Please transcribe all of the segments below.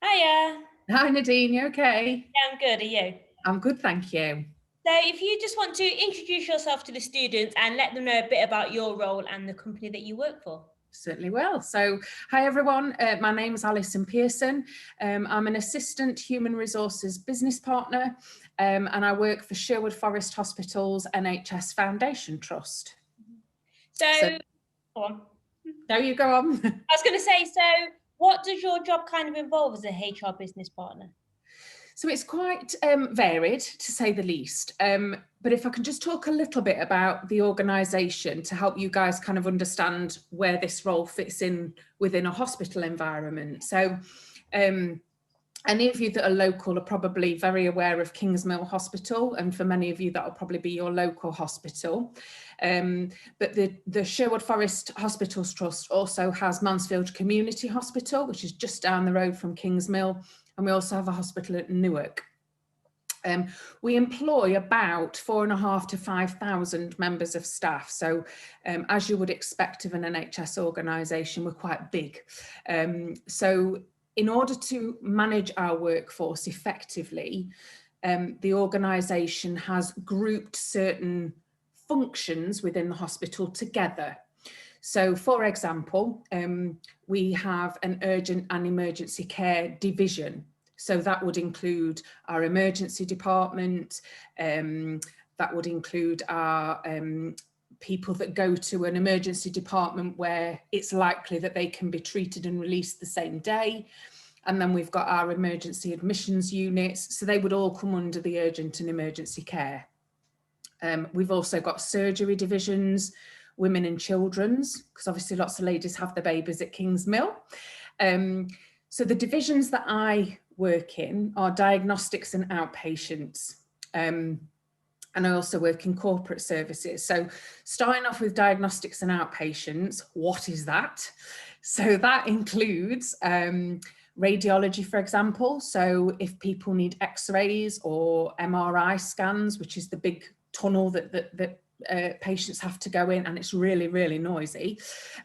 Hiya. Hi Nadine, you okay? Yeah, I'm good. Are you? I'm good, thank you. So, if you just want to introduce yourself to the students and let them know a bit about your role and the company that you work for. Certainly will. So, hi everyone, my name is Alison Pearson. I'm an assistant human resources business partner and I work for Sherwood Forest Hospital's NHS Foundation Trust. So, So, go on. there you go on. I was going to say, so what does your job kind of involve as a HR business partner? So it's quite varied, to say the least. But if I can just talk a little bit about the organisation to help you guys kind of understand where this role fits in within a hospital environment. So any of you that are local are probably very aware of Kingsmill Hospital, and for many of you that will probably be your local hospital. But the Sherwood Forest Hospitals Trust also has Mansfield Community Hospital, which is just down the road from Kingsmill, and we also have a hospital at Newark. We employ about 4,500 to 5,000 members of staff. So as you would expect of an NHS organisation, we're quite big. So in order to manage our workforce effectively, the organisation has grouped certain functions within the hospital together. So, for example, we have an urgent and emergency care division. So that would include our emergency department, that would include our people that go to an emergency department where it's likely that they can be treated and released the same day. And then we've got our emergency admissions units. So they would all come under the urgent and emergency care. We've also got surgery divisions, women and children's, because obviously lots of ladies have their babies at Kingsmill. So the divisions that I work in are diagnostics and outpatients. And I also work in corporate services. So starting off with diagnostics and outpatients, what is that? So that includes radiology, for example. So if people need x-rays or MRI scans, which is the big tunnel that patients have to go in, and it's really, really noisy.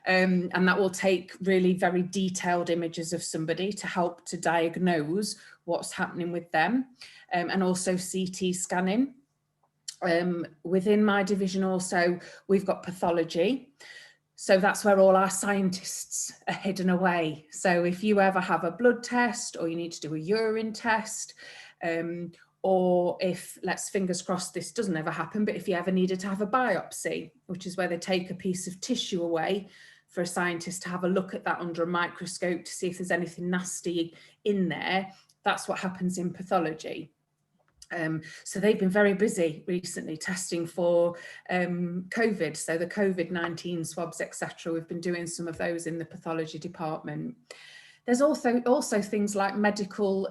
And that will take really very detailed images of somebody to help to diagnose what's happening with them, and also CT scanning. Within my division also, we've got pathology. So that's where all our scientists are hidden away. So if you ever have a blood test or you need to do a urine test, or if, let's fingers crossed this doesn't ever happen, but if you ever needed to have a biopsy, which is where they take a piece of tissue away for a scientist to have a look at that under a microscope to see if there's anything nasty in there, that's what happens in pathology. So they've been very busy recently testing for COVID, so the COVID-19 swabs, etc. We've been doing some of those in the pathology department. There's also things like medical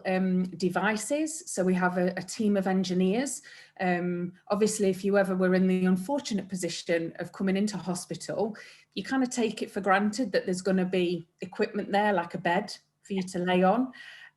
devices. So we have a team of engineers. Obviously, if you ever were in the unfortunate position of coming into hospital, you kind of take it for granted that there's going to be equipment there, like a bed for you to lay on.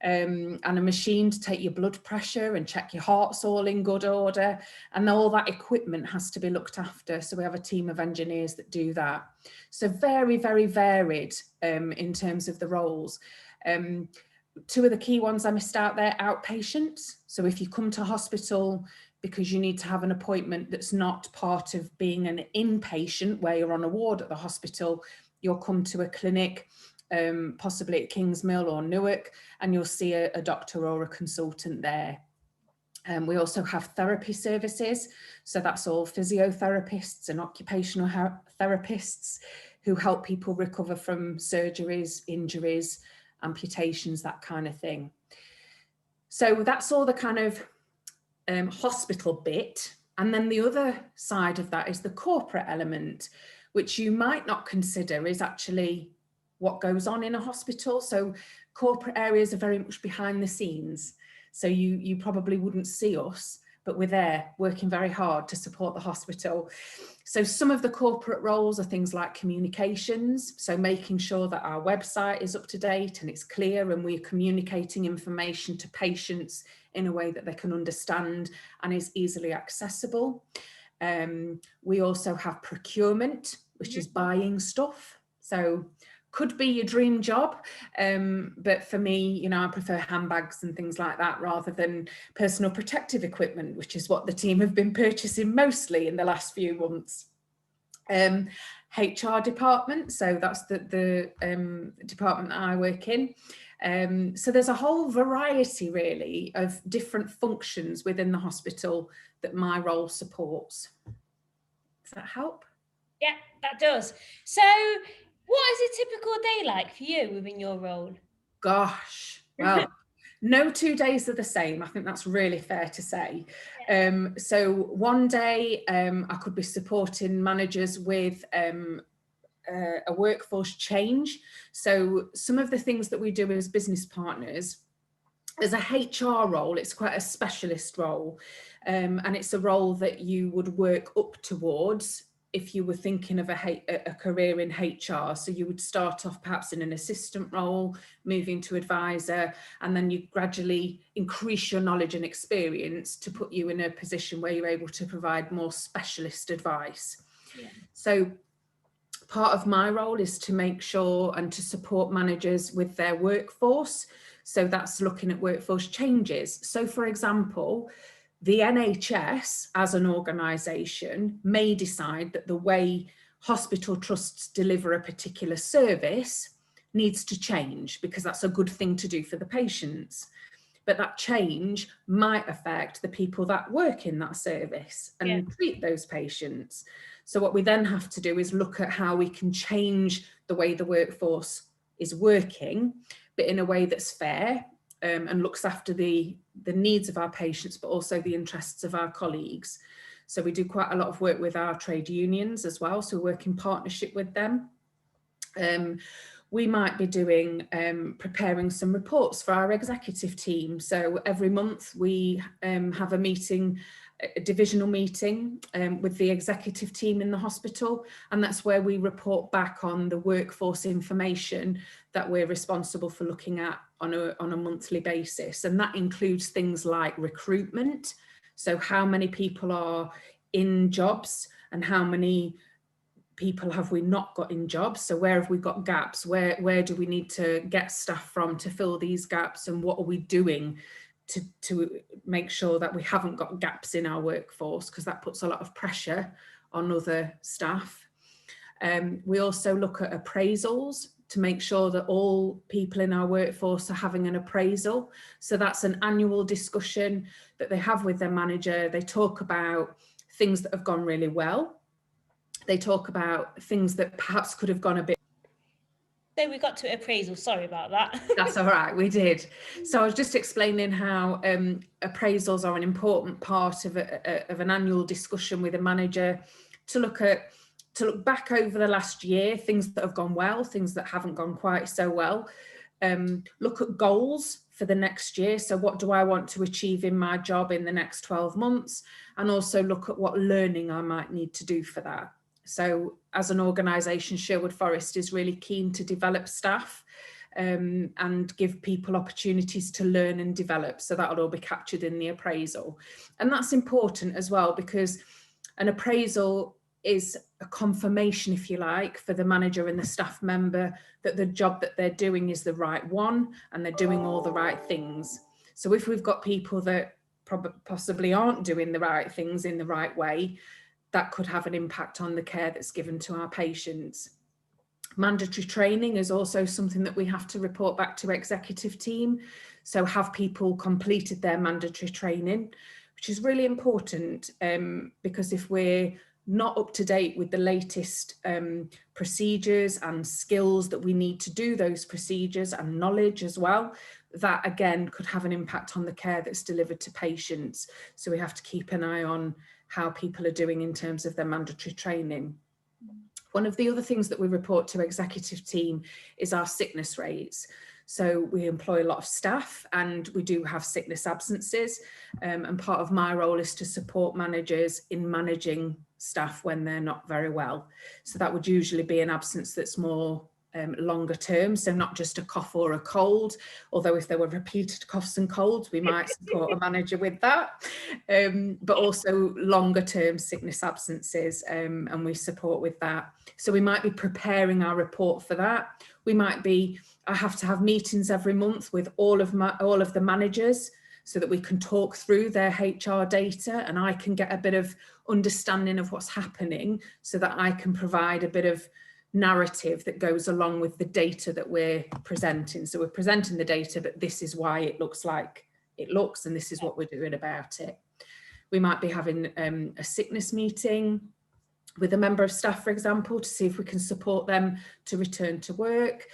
And a machine to take your blood pressure and check your heart's all in good order, and all that equipment has to be looked after. So we have a team of engineers that do that. So very, very varied in terms of the roles. Two of the key ones I missed out there: outpatients. So if you come to hospital because you need to have an appointment that's not part of being an inpatient where you're on a ward at the hospital, you'll come to a clinic, possibly at Kingsmill or Newark, and you'll see a doctor or a consultant there. We also have therapy services. So that's all physiotherapists and occupational therapists who help people recover from surgeries, injuries, amputations, that kind of thing. So that's all the kind of hospital bit. And then the other side of that is the corporate element, which you might not consider is actually what goes on in a hospital. So corporate areas are very much behind the scenes. So you probably wouldn't see us, but we're there working very hard to support the hospital. So some of the corporate roles are things like communications. So making sure that our website is up to date and it's clear and we're communicating information to patients in a way that they can understand and is easily accessible. We also have procurement, which is buying stuff. So could be your dream job, but for me, you know, I prefer handbags and things like that rather than personal protective equipment, which is what the team have been purchasing mostly in the last few months. HR department, so that's the department that I work in. So there's a whole variety really of different functions within the hospital that my role supports. Does that help? Yeah, that does. So what is a typical day like for you within your role? Gosh, well, no 2 days are the same. I think that's really fair to say. So one day I could be supporting managers with a workforce change. So some of the things that we do as business partners, as a HR role, it's quite a specialist role, and it's a role that you would work up towards if you were thinking of a career in HR. So you would start off perhaps in an assistant role, moving to advisor, and then you gradually increase your knowledge and experience to put you in a position where you're able to provide more specialist advice. Yeah. So part of my role is to make sure and to support managers with their workforce. So that's looking at workforce changes. So for example, the NHS as an organisation may decide that the way hospital trusts deliver a particular service needs to change because that's a good thing to do for the patients. But that change might affect the people that work in that service and treat those patients. So what we then have to do is look at how we can change the way the workforce is working, but in a way that's fair and looks after the needs of our patients, but also the interests of our colleagues. So we do quite a lot of work with our trade unions as well. So we work in partnership with them. We might be doing preparing some reports for our executive team. So every month we have a meeting, a divisional meeting with the executive team in the hospital, and that's where we report back on the workforce information that we're responsible for looking at on a monthly basis. And that includes things like recruitment, so how many people are in jobs and how many people have we not got in jobs. So where have we got gaps? Where do we need to get staff from to fill these gaps, and what are we doing to make sure that we haven't got gaps in our workforce, because that puts a lot of pressure on other staff. We also look at appraisals to make sure that all people in our workforce are having an appraisal. So that's an annual discussion that they have with their manager. They talk about things that have gone really well. They talk about things that perhaps could have gone a bit. So we got to appraisal, sorry about that. That's all right, we did. So I was just explaining how appraisals are an important part of an annual discussion with a manager to look back over the last year, things that have gone well, things that haven't gone quite so well. Look at goals for the next year. So what do I want to achieve in my job in the next 12 months? And also look at what learning I might need to do for that. So as an organisation, Sherwood Forest is really keen to develop staff and give people opportunities to learn and develop. So that'll all be captured in the appraisal. And that's important as well, because an appraisal is a confirmation, if you like, for the manager and the staff member that the job that they're doing is the right one and they're doing all the right things. So if we've got people that possibly aren't doing the right things in the right way, that could have an impact on the care that's given to our patients. Mandatory training is also something that we have to report back to executive team. So have people completed their mandatory training, which is really important because if we're not up to date with the latest procedures and skills that we need to do those procedures and knowledge as well, that again could have an impact on the care that's delivered to patients. So we have to keep an eye on how people are doing in terms of their mandatory training. One of the other things that we report to executive team is our sickness rates. So we employ a lot of staff and we do have sickness absences, and part of my role is to support managers in managing staff when they're not very well. So that would usually be an absence that's more longer term, so not just a cough or a cold, although if there were repeated coughs and colds we might support a manager with that, but also longer term sickness absences, and we support with that. So we might be preparing our report for that. We might be, I have to have meetings every month with all of the managers so that we can talk through their HR data and I can get a bit of understanding of what's happening so that I can provide a bit of narrative that goes along with the data that we're presenting. So we're presenting the data, but this is why it looks like it looks, and this is what we're doing about it. We might be having a sickness meeting with a member of staff, for example, to see if we can support them to return to work.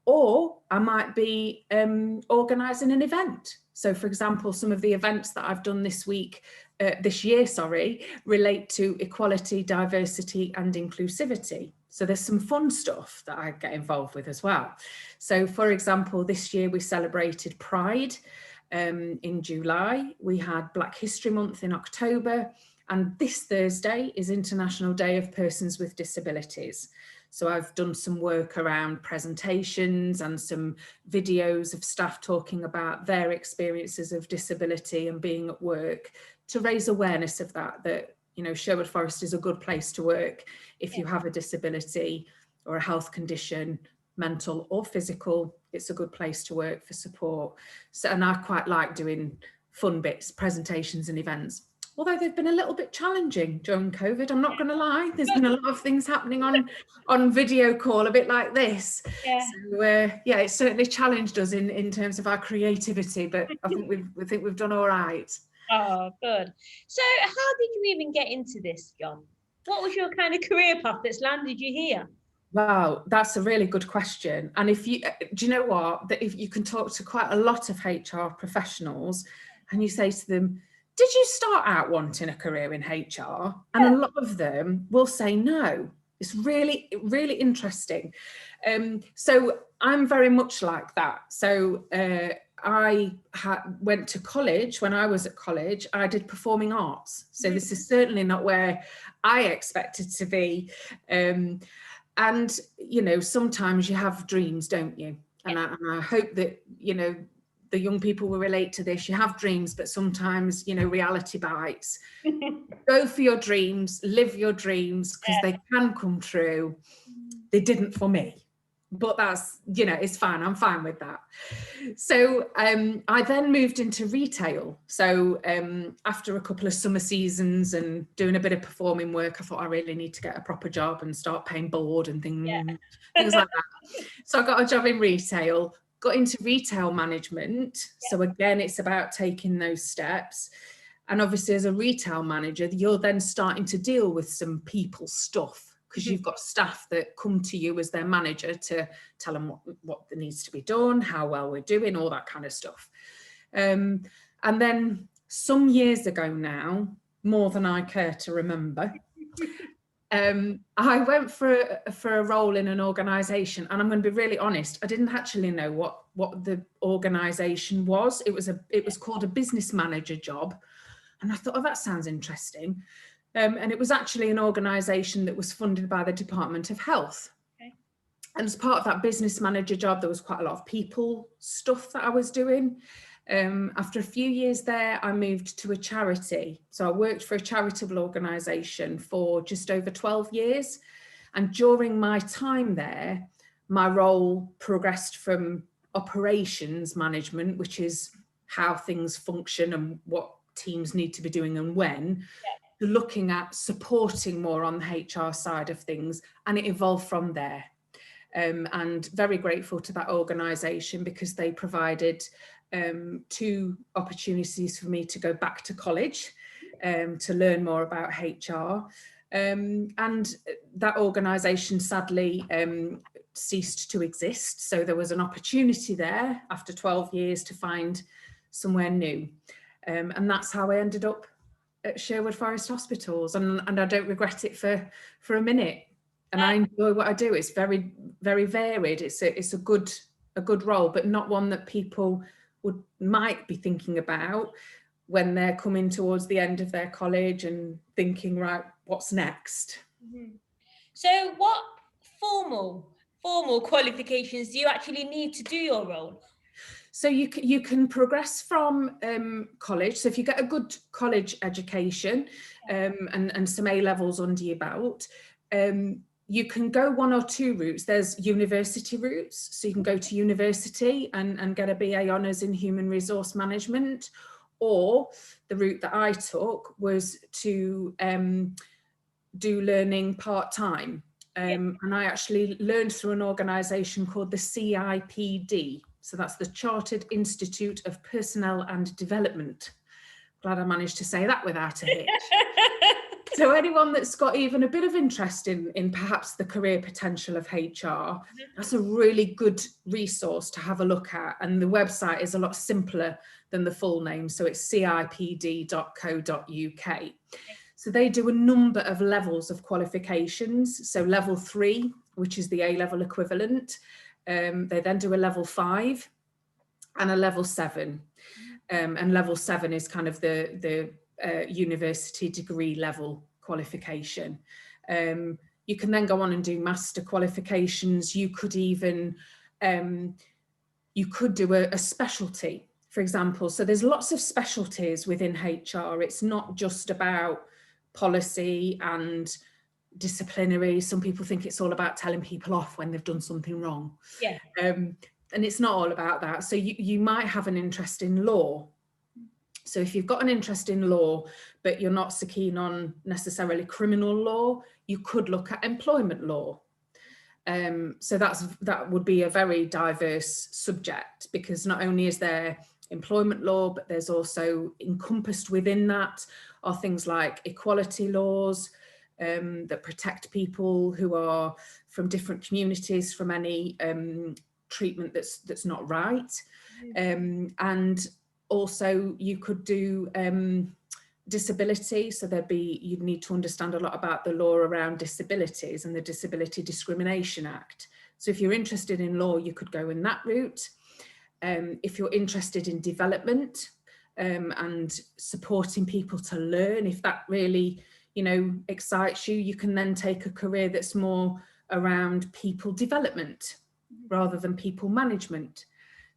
Or I might be organising an event. So, for example, some of the events that I've done this year, relate to equality, diversity and inclusivity. So there's some fun stuff that I get involved with as well. So, for example, this year we celebrated Pride in July. We had Black History Month in October. And this Thursday is International Day of Persons with Disabilities. So I've done some work around presentations and some videos of staff talking about their experiences of disability and being at work to raise awareness of that, you know, Sherwood Forest is a good place to work if you have a disability or a health condition, mental or physical. It's a good place to work for support. So, and I quite like doing fun bits, presentations and events. Although they've been a little bit challenging during COVID, I'm not going to lie. There's been a lot of things happening on video call, a bit like this. Yeah. So yeah, it's certainly challenged us in terms of our creativity, but I think we've done all right. Oh, good. So how did you even get into this, John? What was your kind of career path that's landed you here? Wow, that's a really good question. And do you know what? That if you can talk to quite a lot of HR professionals and you say to them, did you start out wanting a career in HR? And a lot of them will say no. It's really, really interesting. So I'm very much like that. So I went to college. When I was at college, I did performing arts. So this is certainly not where I expected to be. And, you know, sometimes you have dreams, don't you? And I hope that, you know, the young people will relate to this. You have dreams, but sometimes, you know, reality bites. Go for your dreams, live your dreams, because they can come true. They didn't for me, but that's, you know, it's fine. I'm fine with that. So I then moved into retail. So after a couple of summer seasons and doing a bit of performing work, I thought I really need to get a proper job and start paying board and things like that. So I got a job in retail. Got into retail management. So again, it's about taking those steps. And obviously as a retail manager, you're then starting to deal with some people stuff because you've got staff that come to you as their manager to tell them what needs to be done, how well we're doing, all that kind of stuff. And then some years ago now, more than I care to remember, I went for a role in an organisation, and I'm going to be really honest, I didn't actually know what the organisation was. It was called a business manager job, and I thought, oh, that sounds interesting. And it was actually an organisation that was funded by the Department of Health. Okay. And as part of that business manager job, there was quite a lot of people stuff that I was doing. After a few years there, I moved to a charity. So I worked for a charitable organisation for just over 12 years. And during my time there, my role progressed from operations management, which is how things function and what teams need to be doing and when, to looking at supporting more on the HR side of things. And it evolved from there. And very grateful to that organisation because they provided 2 opportunities for me to go back to college to learn more about HR. And that organisation sadly ceased to exist. So there was an opportunity there after 12 years to find somewhere new. And that's how I ended up at Sherwood Forest Hospitals. And I don't regret it for a minute. And I enjoy what I do. It's very, very varied. It's a good role, but not one that people might be thinking about when they're coming towards the end of their college and thinking, right, what's next? So what formal formal qualifications do you actually need to do your role? So you can progress from college. So if you get a good college education and some A levels under your belt, you can go one or two routes. There's university routes. So you can go to university and get a BA Honours in Human Resource Management. Or the route that I took was to do learning part-time. And I actually learned through an organisation called the CIPD. So that's the Chartered Institute of Personnel and Development. Glad I managed to say that without a hitch. So anyone that's got even a bit of interest in perhaps the career potential of HR, that's a really good resource to have a look at. And the website is a lot simpler than the full name. So it's cipd.co.uk. So they do a number of levels of qualifications. So level 3, which is the A-level equivalent. They then do a level 5 and a level 7. And level 7 is kind of the university degree level qualification. You can then go on and do master qualifications. You could even, you could do a specialty, for example. So there's lots of specialties within HR. It's not just about policy and disciplinary. Some people think it's all about telling people off when they've done something wrong. Yeah. And it's not all about that. So you might have an interest in law. So if you've got an interest in law, but you're not so keen on necessarily criminal law, you could look at employment law. So that would be a very diverse subject, because not only is there employment law, but there's also encompassed within that are things like equality laws that protect people who are from different communities from any treatment that's not right. And also you could do disability. So you'd need to understand a lot about the law around disabilities and the Disability Discrimination Act. So if you're interested in law, you could go in that route. If you're interested in development and supporting people to learn, if that really, excites you, you can then take a career that's more around people development rather than people management.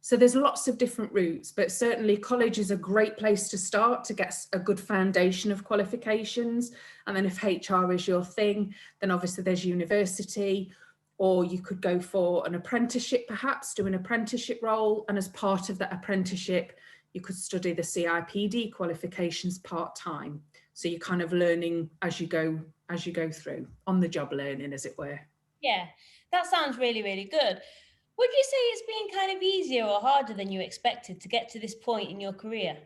So there's lots of different routes, but certainly college is a great place to start to get a good foundation of qualifications. And then if HR is your thing, then obviously there's university, or you could go for an apprenticeship, perhaps do an apprenticeship role. And as part of that apprenticeship, you could study the CIPD qualifications part-time. So you're kind of learning as you go through, on the job learning, as it were. Yeah, that sounds really, really good. Would you say it's been kind of easier or harder than you expected to get to this point in your career?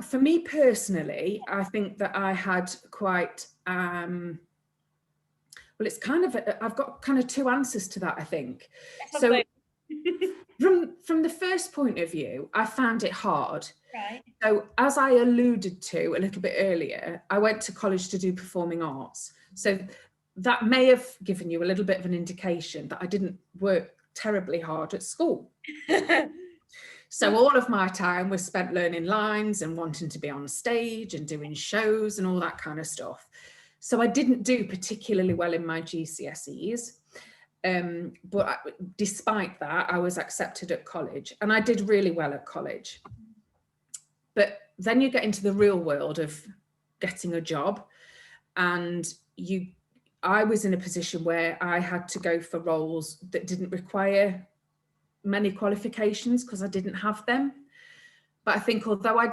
For me personally, I think that I had quite, well, it's kind of, I've got kind of two answers to that, I think. So from the first point of view, I found it hard. Right. So as I alluded to a little bit earlier, I went to college to do performing arts. So that may have given you a little bit of an indication that I didn't work terribly hard at school. So all of my time was spent learning lines and wanting to be on stage and doing shows and all that kind of stuff. So I didn't do particularly well in my GCSEs. But despite that, I was accepted at college and I did really well at college. But then you get into the real world of getting a job, and I was in a position where I had to go for roles that didn't require many qualifications because I didn't have them. But I think although I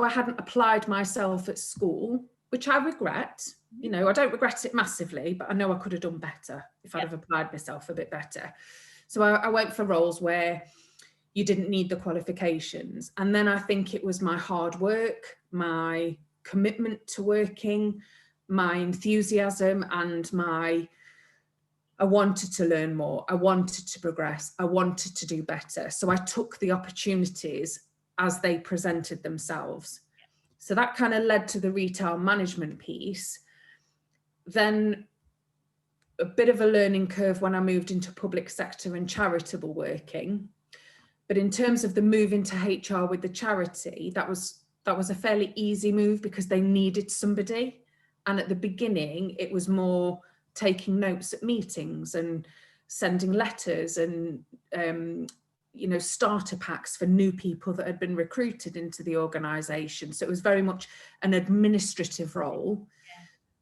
hadn't applied myself at school, which I regret, I don't regret it massively, but I know I could have done better if I'd have applied myself a bit better. So I went for roles where you didn't need the qualifications. And then I think it was my hard work, my commitment to working, my enthusiasm, and I wanted to learn more. I wanted to progress. I wanted to do better. So I took the opportunities as they presented themselves. So that kind of led to the retail management piece. Then a bit of a learning curve when I moved into public sector and charitable working. But in terms of the move into HR with the charity, that was a fairly easy move because they needed somebody. And at the beginning, it was more taking notes at meetings and sending letters and starter packs for new people that had been recruited into the organisation. So it was very much an administrative role.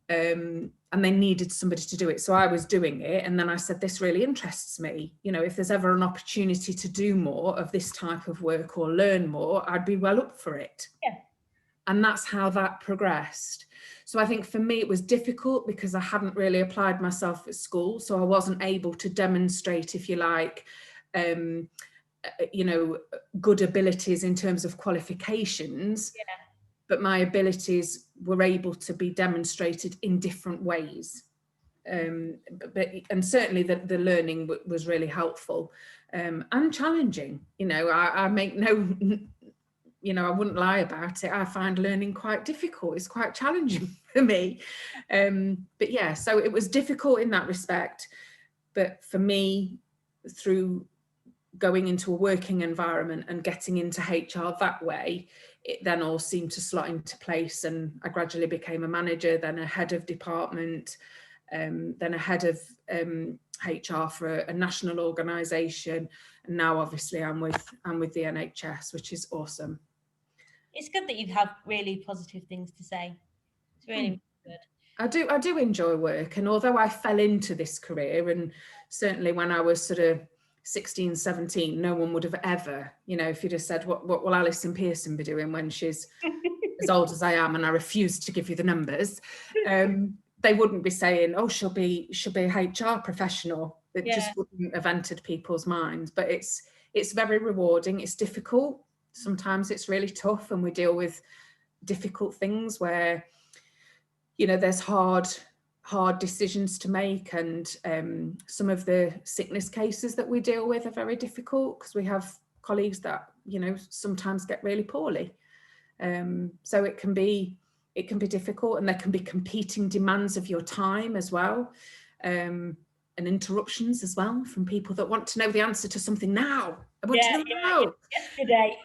And they needed somebody to do it. So I was doing it. And then I said, this really interests me. If there's ever an opportunity to do more of this type of work or learn more, I'd be well up for it. Yeah. And that's how that progressed. So I think for me, it was difficult because I hadn't really applied myself at school. So I wasn't able to demonstrate, if you like, good abilities in terms of qualifications. Yeah. But my abilities were able to be demonstrated in different ways. And certainly the learning was really helpful and challenging. I make no, I wouldn't lie about it. I find learning quite difficult. It's quite challenging for me. But yeah, so it was difficult in that respect. But for me, through going into a working environment and getting into HR that way, it then all seemed to slot into place, and I gradually became a manager, then a head of department, then a head of HR for a national organisation, and now obviously I'm with the NHS, which is awesome. It's good that you have really positive things to say. It's really good. I do enjoy work, and although I fell into this career, and certainly when I was sort of 16, 17, no one would have ever, if you'd have said, what will Alison Pearson be doing when she's as old as I am, and I refuse to give you the numbers, they wouldn't be saying, oh, she'll be a HR professional. It just wouldn't have entered people's minds. But it's very rewarding. It's difficult. Sometimes it's really tough, and we deal with difficult things where, there's hard decisions to make, and some of the sickness cases that we deal with are very difficult because we have colleagues that sometimes get really poorly, so it can be difficult, and there can be competing demands of your time as well, and interruptions as well from people that want to know the answer to something now. I want to know now. Yesterday.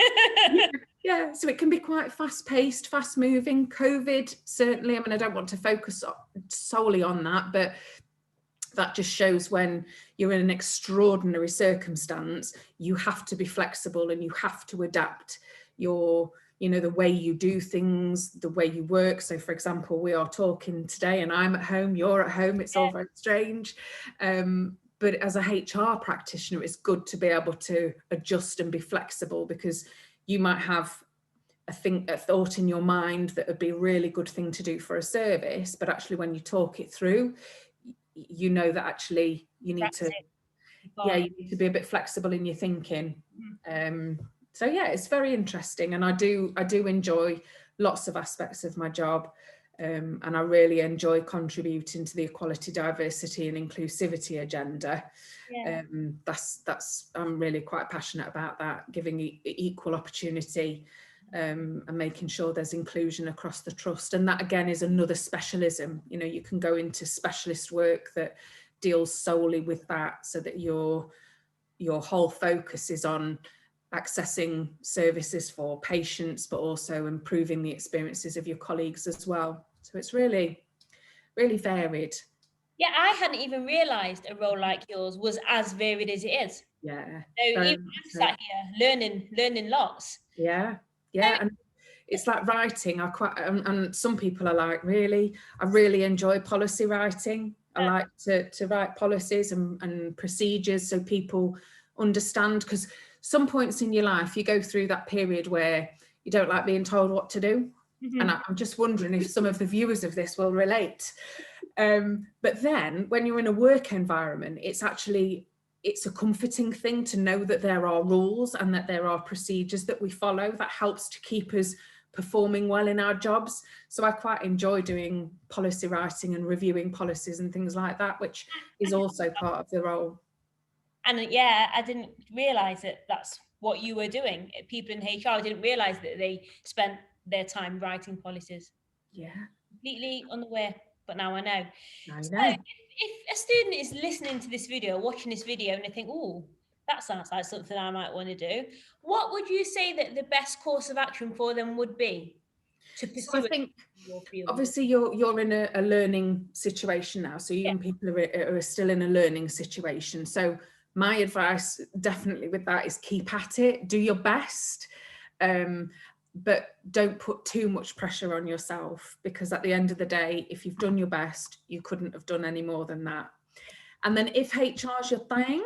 Yeah, so it can be quite fast-paced, fast-moving. COVID, certainly, I don't want to focus solely on that, but that just shows when you're in an extraordinary circumstance, you have to be flexible and you have to adapt the way you do things, the way you work. So, for example, we are talking today and I'm at home, you're at home, it's all very strange. But as a HR practitioner, it's good to be able to adjust and be flexible, because you might have a thought in your mind that would be a really good thing to do for a service, but actually when you talk it through, that actually you need to be a bit flexible in your thinking. So yeah, it's very interesting, and I do enjoy lots of aspects of my job, and I really enjoy contributing to the equality, diversity and inclusivity agenda. I'm really quite passionate about that, giving equal opportunity, and making sure there's inclusion across the trust. And that again is another specialism. You can go into specialist work that deals solely with that, so that your whole focus is on accessing services for patients, but also improving the experiences of your colleagues as well. So it's really, really varied. Yeah, I hadn't even realised a role like yours was as varied as it is. Yeah. So even I'm sat here learning lots. Yeah. And it's like writing. And some people are like, really? I really enjoy policy writing. I like to write policies and procedures so people understand, because some points in your life you go through that period where you don't like being told what to do. And I'm just wondering if some of the viewers of this will relate. But then when you're in a work environment, it's a comforting thing to know that there are rules and that there are procedures that we follow that helps to keep us performing well in our jobs. So I quite enjoy doing policy writing and reviewing policies and things like that, which is also part of the role. And I didn't realise that that's what you were doing. People in HR didn't realise that they spent their time writing policies. Yeah. Completely unaware, but now I know. I know. So if a student is listening to this video, watching this video, and they think, oh, that sounds like something I might want to do, what would you say that the best course of action for them would be to pursue? So I think your field? Obviously you're in a learning situation now, so young people are still in a learning situation. So my advice definitely with that is keep at it, do your best, but don't put too much pressure on yourself, because at the end of the day, if you've done your best, you couldn't have done any more than that. And then if HR's your thing,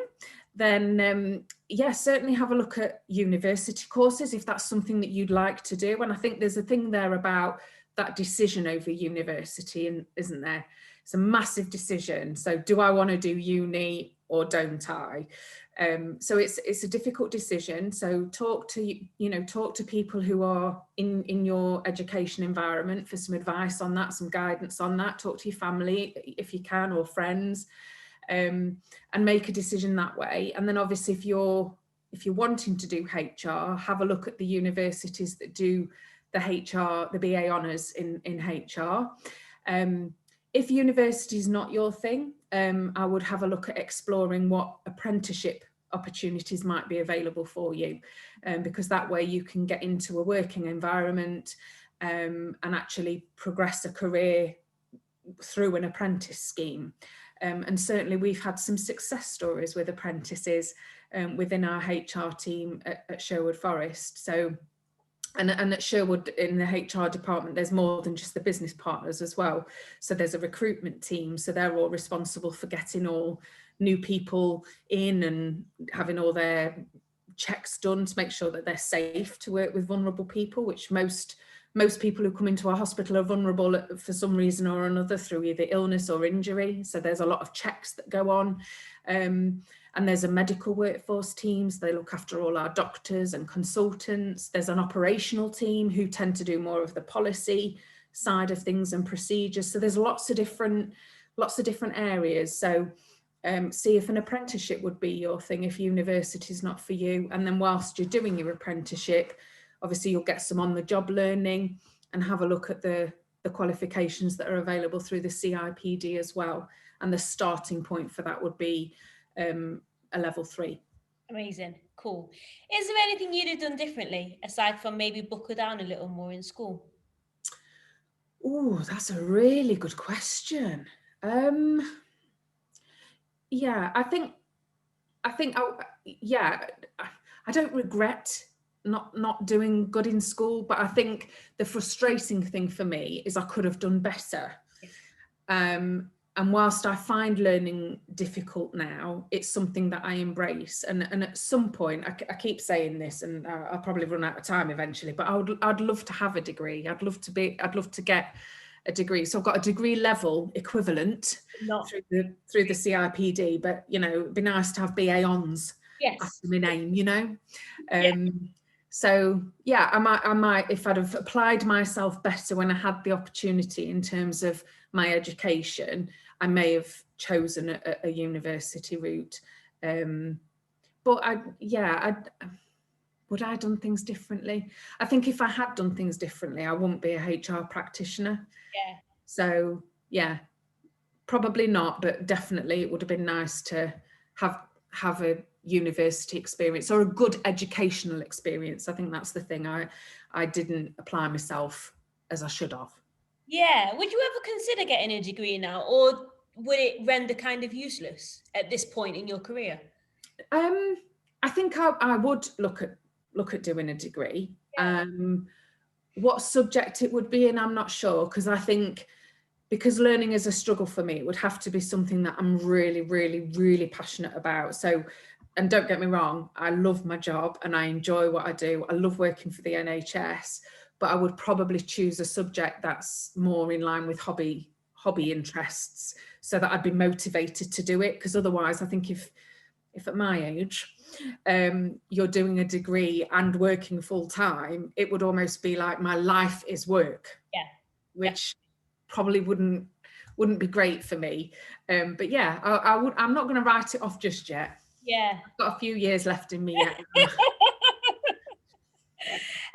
then yeah, certainly have a look at university courses if that's something that you'd like to do. And I think there's a thing there about that decision over university, and isn't there? It's a massive decision. So do I want to do uni or don't I? So it's a difficult decision. So talk to people who are in your education environment for some advice on that, some guidance on that. Talk to your family if you can, or friends, and make a decision that way. And then obviously if you're wanting to do HR, have a look at the universities that do the BA honours in HR. If university is not your thing, I would have a look at exploring what apprenticeship opportunities might be available for you, because that way you can get into a working environment and actually progress a career through an apprentice scheme. And certainly we've had some success stories with apprentices within our HR team at Sherwood Forest. So, and at Sherwood, in the HR department, there's more than just the business partners as well. So there's a recruitment team. So they're all responsible for getting all new people in and having all their checks done to make sure that they're safe to work with vulnerable people, which most people who come into our hospital are vulnerable for some reason or another through either illness or injury. So there's a lot of checks that go on. And there's a medical workforce team, so they look after all our doctors and consultants. There's an operational team who tend to do more of the policy side of things and procedures. So there's lots of different areas. So see if an apprenticeship would be your thing if university is not for you. And then whilst you're doing your apprenticeship, obviously you'll get some on-the-job learning, and have a look at the qualifications that are available through the CIPD as well. And the starting point for that would be a level 3. Amazing, cool. Is there anything you'd have done differently aside from maybe buckle down a little more in school? Oh, that's a really good question. Yeah, I think I don't regret not doing good in school, but I think the frustrating thing for me is I could have done better. And whilst I find learning difficult now, it's something that I embrace. And at some point, I keep saying this, and I'll probably run out of time eventually, but I'd love to have a degree. I'd love to get a degree. So I've got a degree level equivalent through the CIPD, but it'd be nice to have BA Hons after my name, So yeah, I might, if I'd have applied myself better when I had the opportunity in terms of my education, I may have chosen a university route. But would I have done things differently? I think if I had done things differently, I wouldn't be a HR practitioner. Yeah. So yeah, probably not, but definitely it would have been nice to have a university experience or a good educational experience. I think that's the thing. I didn't apply myself as I should have. Yeah. Would you ever consider getting a degree now, or would it render kind of useless at this point in your career? I think I would look at doing a degree. Yeah. What subject it would be in, I'm not sure, because I think because learning is a struggle for me, it would have to be something that I'm really, really, really passionate about. So, and don't get me wrong, I love my job and I enjoy what I do. I love working for the NHS, but I would probably choose a subject that's more in line with hobby interests, so that I'd be motivated to do it. Because otherwise, I think if at my age, you're doing a degree and working full time, it would almost be like my life is work. Yeah. Which probably wouldn't be great for me. But yeah, I'm not going to write it off just yet. Yeah. I've got a few years left in me yet.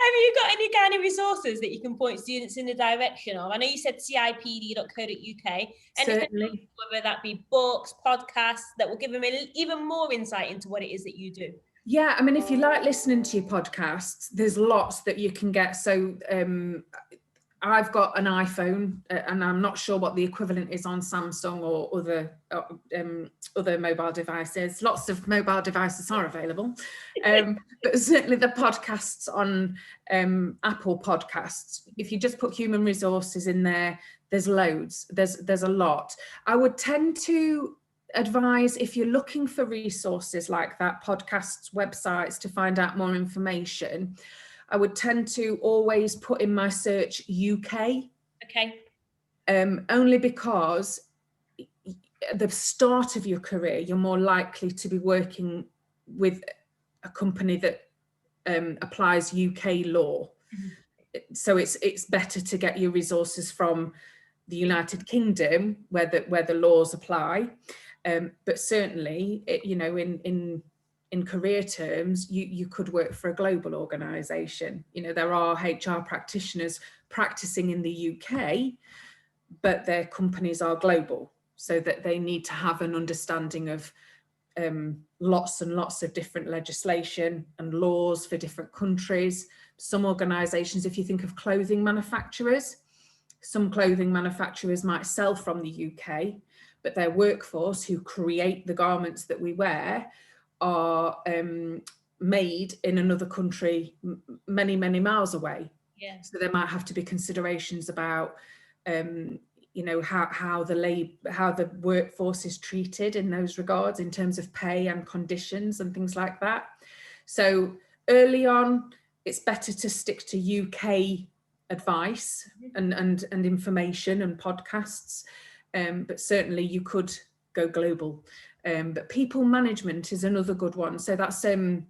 Have you got any kind of resources that you can point students in the direction of? I know you said cipd.co.uk. Certainly. Whether that be books, podcasts, that will give them even more insight into what it is that you do. Yeah, I mean, if you like listening to your podcasts, there's lots that you can get. So I've got an iPhone, and I'm not sure what the equivalent is on Samsung or other mobile devices. Lots of mobile devices are available, but certainly the podcasts on Apple Podcasts, if you just put human resources in there, there's loads. There's a lot. I would tend to advise, if you're looking for resources like that, podcasts, websites, to find out more information, I would tend to always put in my search UK. Okay. Only because at the start of your career, you're more likely to be working with a company that applies UK law. Mm-hmm. So it's better to get your resources from the United Kingdom, where the laws apply. But certainly, in career terms, you could work for a global organisation. There are HR practitioners practicing in the UK, but their companies are global, so that they need to have an understanding of lots and lots of different legislation and laws for different countries. Some organisations, if you think of clothing manufacturers, some clothing manufacturers might sell from the UK, but their workforce who create the garments that we wear are made in another country many, many miles away. Yeah. So there might have to be considerations about how the workforce is treated in those regards, in terms of pay and conditions and things like that. So early on, it's better to stick to UK advice and information and podcasts, but certainly you could go global. But people management is another good one. So that's a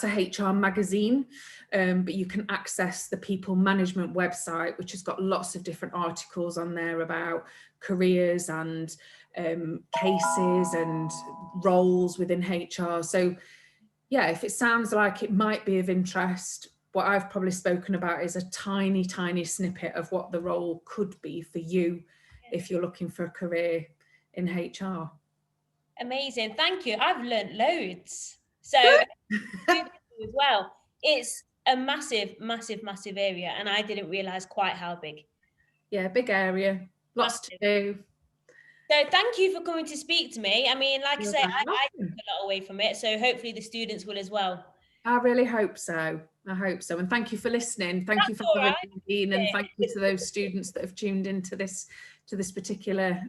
HR magazine, but you can access the people management website, which has got lots of different articles on there about careers and cases and roles within HR. So yeah, if it sounds like it might be of interest, what I've probably spoken about is a tiny, tiny snippet of what the role could be for you if you're looking for a career in HR. Amazing. Thank you. I've learnt loads. So as well, it's a massive, massive, massive area, and I didn't realise quite how big. Yeah, big area, lots to do. So thank you for coming to speak to me. I mean, like I say, I took a lot away from it, so hopefully the students will as well. I really hope so. I hope so. And thank you for listening. Thank you for having me, and thank you to those students that have tuned into this particular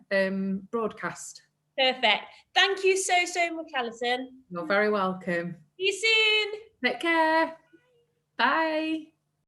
broadcast. Perfect. Thank you so much, Alison. You're very welcome. See you soon. Take care. Bye.